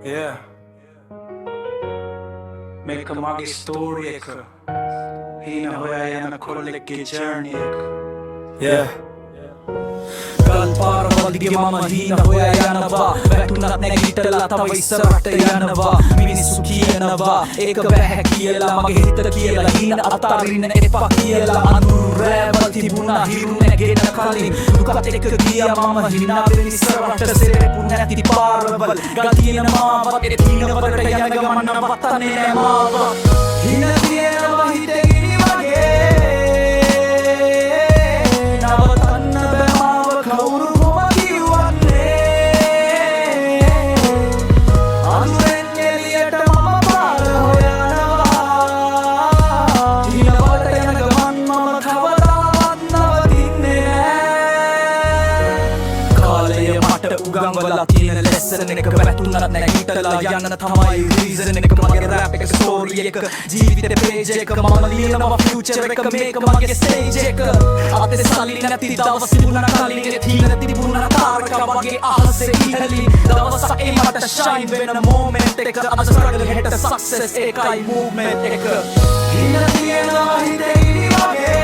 Yeah. Make magi story ek. Hina hoya yana kollege journey ek. Yeah. කල් පාරවල් දිගේ මම හීන හොයා යනවා වැටුණත් නැගිටලා තව ඉස්සරහට යනවා මිනිස්සු කියනවා ඒක බැහැ කියලා මගේ හිත කියලා හීන අතාරින්න එපා කියලා අඳුරු රෑවල් තිබුණා හිරු නැගෙන කලින් දුකත් එක්ක ගියා මම හිනා වෙන ඉස්සරහට සෙරෙපු නැති පාරවල් ගල් තියෙන මාවත් ඒ තීනවලට යන ගමන නවත්තන්නේ නෑ මාව හින තියෙනවා හිතේ ගිනි වගේ උගන්වලා තියෙන ලෙසන් එක වැටුණත් නැගිටලා යන්න තමයි රීසන් එක මගේ රැප් එක ස්ටෝරි එක ජීවිතේ පේජ් එක මම ලියනවා ෆියුචර් එක මේක මගේ ස්ටේජ් එක අතේ සල්ලි නැති දවස් තිබුණා කලින් ඒ තීන තිබුණා තාරක වගේ අහසේ ඉහළින් දවසක් ඒ මට ෂයින් වෙන මොමන්ට් එක අද ස්ට්‍රගල් හෙට සක්සස් ඒකයි මූවමන්ට් එක හින තියෙනවා හිතේ ඉනි වගේ